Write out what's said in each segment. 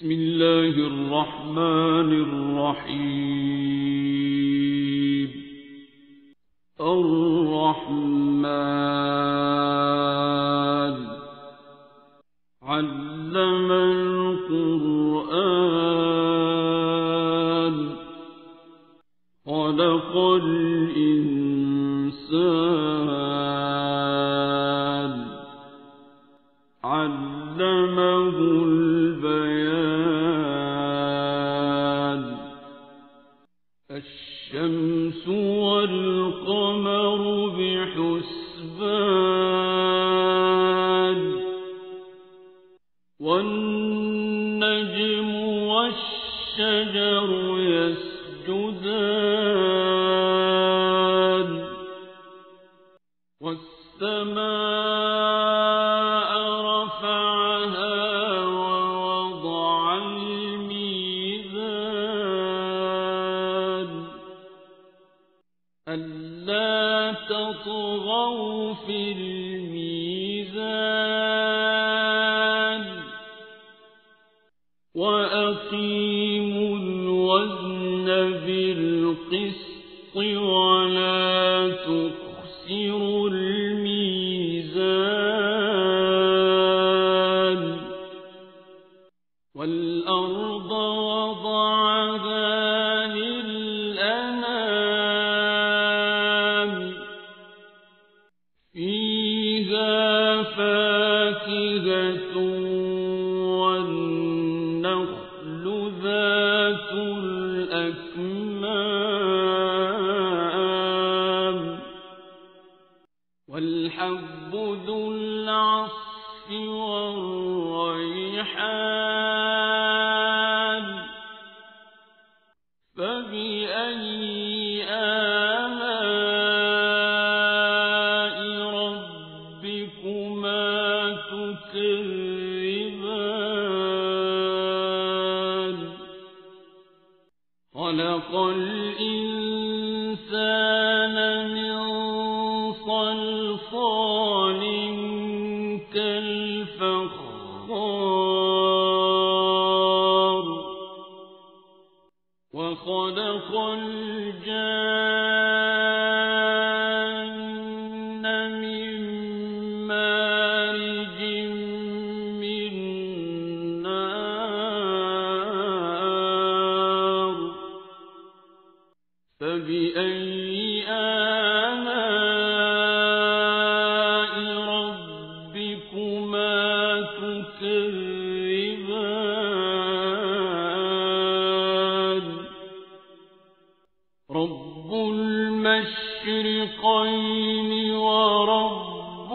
بسم الله الرحمن الرحيم. الرحمن علم القرآن خلق الإنسان علمه البيان. الشمس والقمر بحسبان والنجم والشجر يسجدان والسماء رفعها ووضع الميزان ألا تطغوا في الميزان وأقيموا الوزن بالقسط ولا تخسروا الميزان. والأرض وضعها للأنام فيها فاكهة والنخل ذات الأكمام والحب ذو العصف والريحان فبأي آلاء ربكما تكذبان. خلق الإنسان من صلصال كالفخار وخلق الجان من مارج من نار فبأي آلاء ربكما تكذبان. رب المشرقين ورب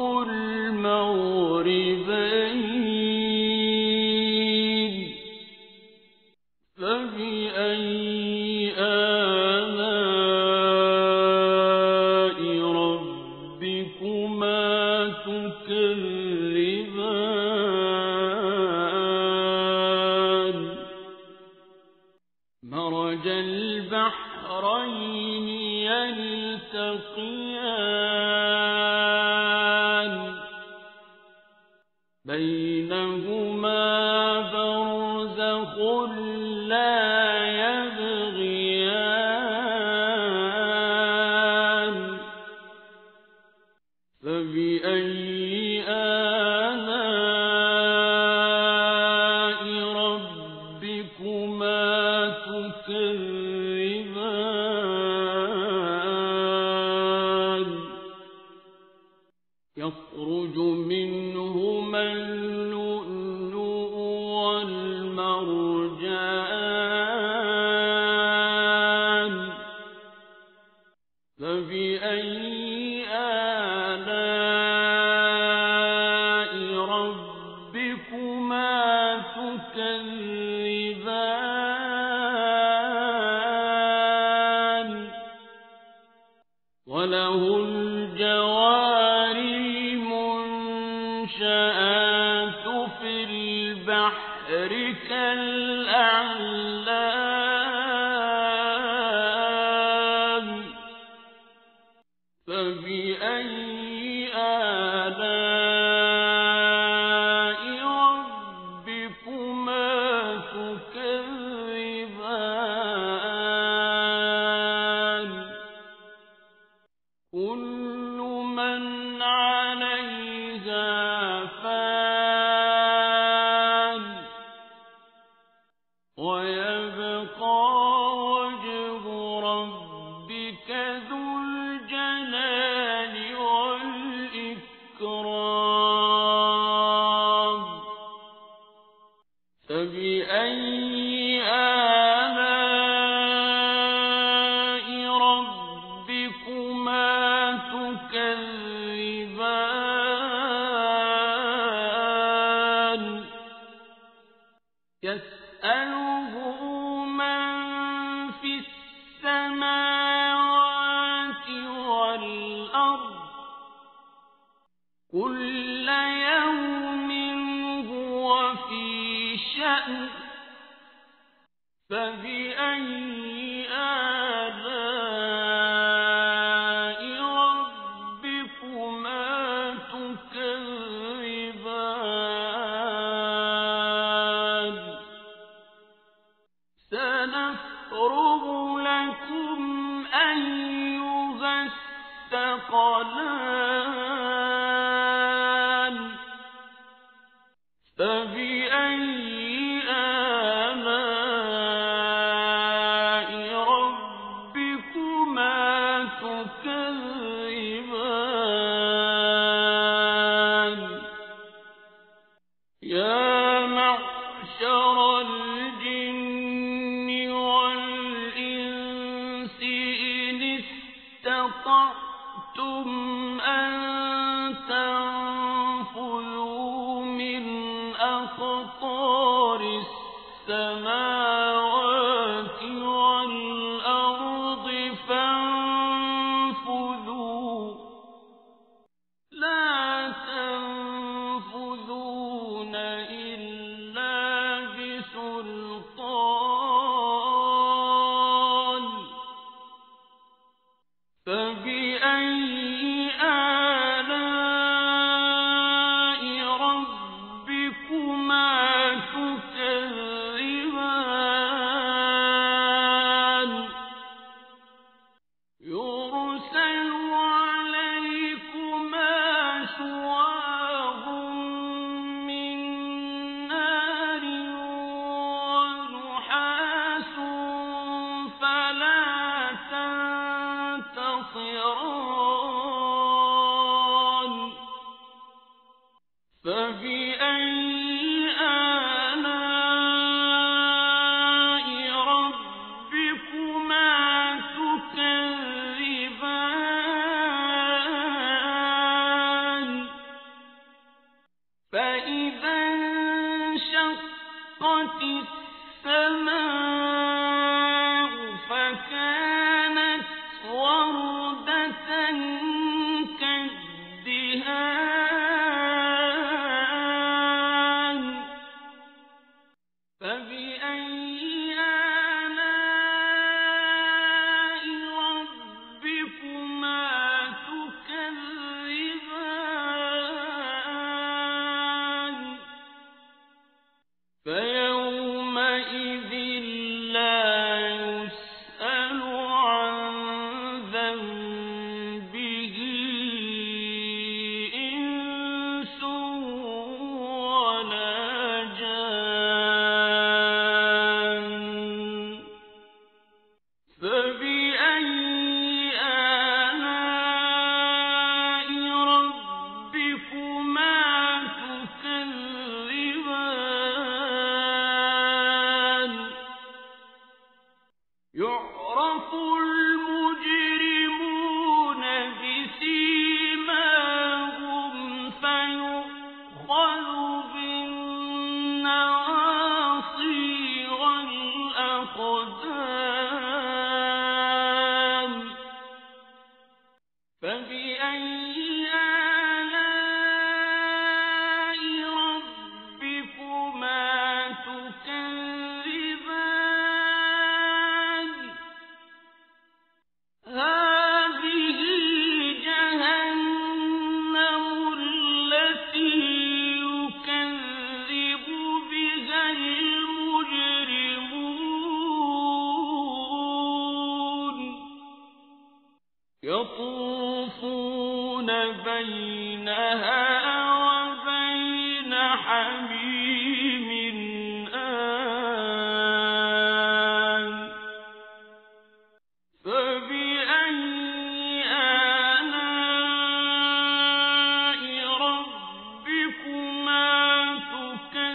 المغربين فبأي آلاء ربكما تكذبان. مرج البحرين يلتقيان بينهما برزخ لا يبغيان فبأي آلاء ربكما تكذبان. يخرج منهما اللؤلؤ والمرجان فبأي آلاء ربكما تكذبان. وله الجوار المنشآت في البحر كالأعلام فبأي آلاء ربكما تكذبان. فبأي آلاء ربكما تكذبان يسأله من في السماوات والأرض كل يوم هو في شأن فبأي آلاء ربكما تكذبان سنفرغ لكم أيها الثقلان فبأي آلاء ربكما تكذبان يا معشر الجن والإنس إن استطعتم أن تنفذوا من أقطار السماوات والأرض فانفذوا لا تنفذون إلا بسلطان فبأي آلاء ربكما تكذبان يرسل عليكما شواظ من نار ونحاس فلا تنتصران فبأي آلاء ربكما تكذبان فإذا انشقت السماء فكانت وردة كالدهان فبأي آلاء ربكما تكذبان فيومئذ لا يسأل عن ذنبه إنس ولا جان فبأي آلاء ربكما تكذبان يعرف المجرمون بسيماهم فيؤخذ بالنواصي والأقدام فبأي آلاء ربكما تكذبان هذه جهنم التي يكذب بها المجرمون يطوفون بينها وبين حميم آن فبأي آلاء ربكما تكذبان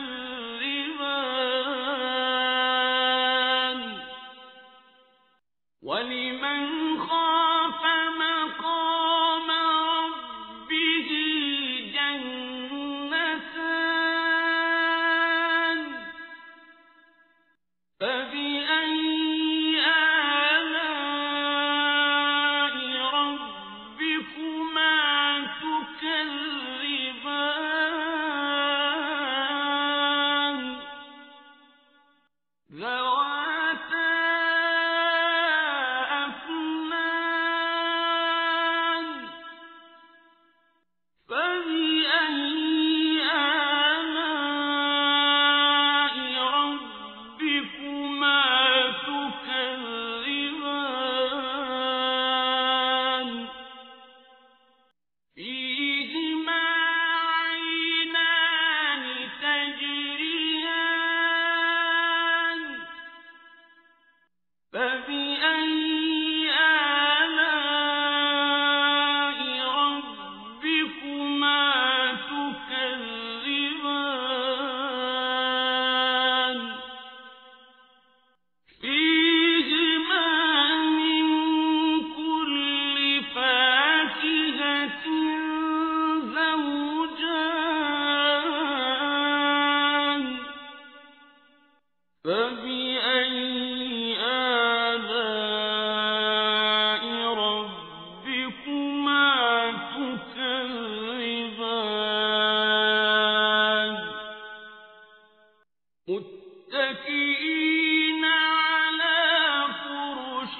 ذواتا أفنان فبأي آلاء ربكما تكذبان فيهما عينان تجريان فبأي آلاء ربكما تكذبان فيهما من كل فاكهة زوجان فبأي آلاء ربكما تكذبان متكئين على فرش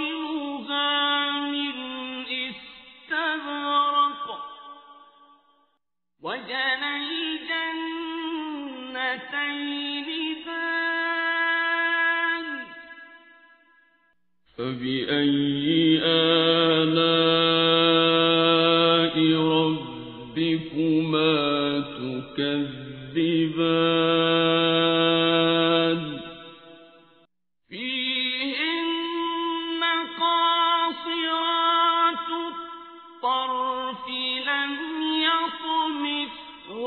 بطائنها من استبرق وجنى الجنتين دان فبأي آلاء ربكما تكذبان فيهن قاصرات الطرف لم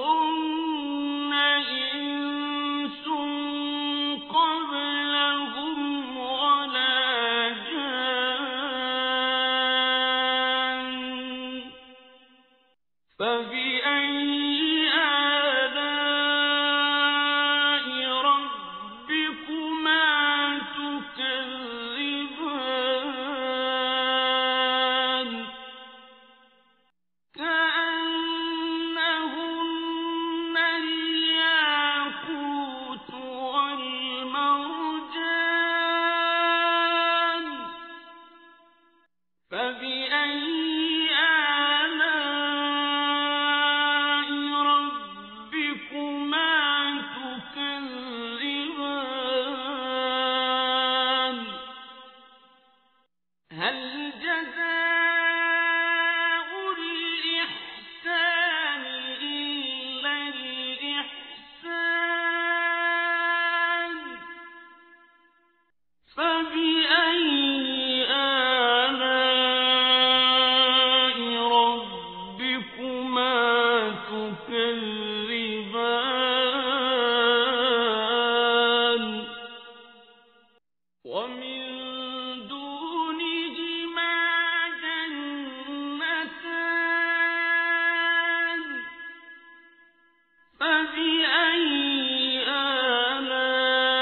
يطمثهن إنس قبلهم ولا جان فبأي آلاء ربكما تكذبان كأنهن الياقوت والمرجان فبأي آلاء ربكما تكذبان هل جزاء الإحسان إلا الإحسان فبأي آلاء ربكما تكذبان ومن دونهما جنتان فبأي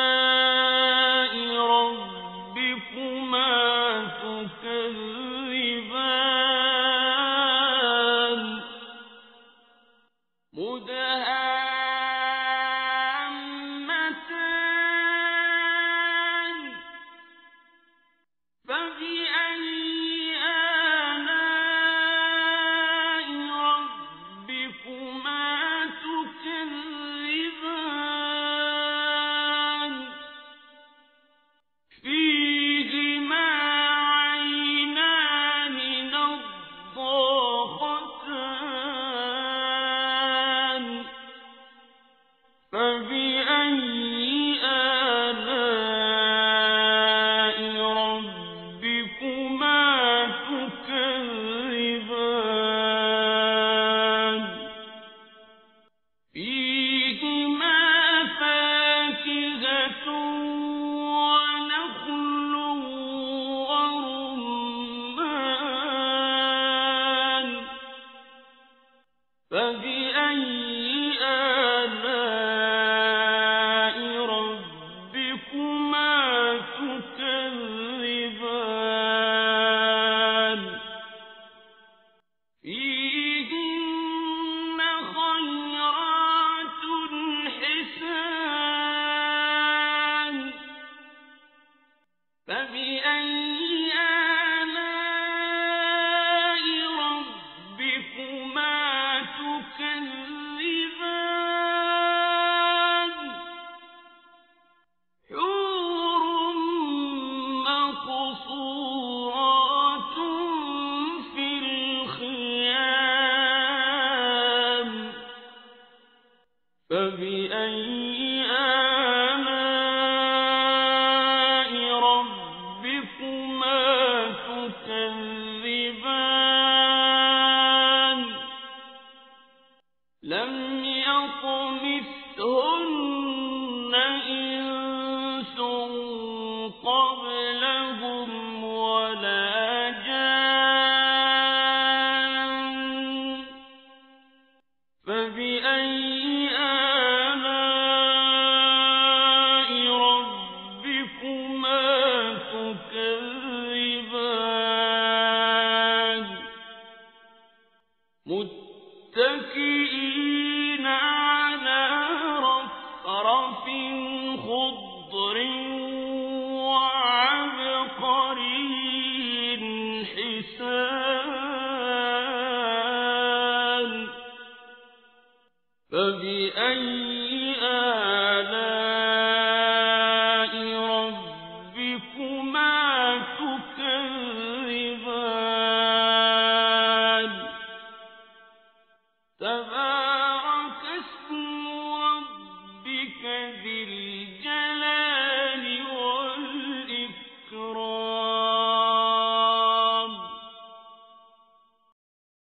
آلاء ربكما تكذبان مدهامتان فبأي آلاء ربكما تكذبان فيهما عينان نضاختان فبأي آلاء ربكما تكذبان لم يطمثهن إنس قبلهم ولا جان فبأي آلاء ربكما تكذبان متكئين على رفرف خضر وعبقري حسان فبأي آلاء ربكما تكذبان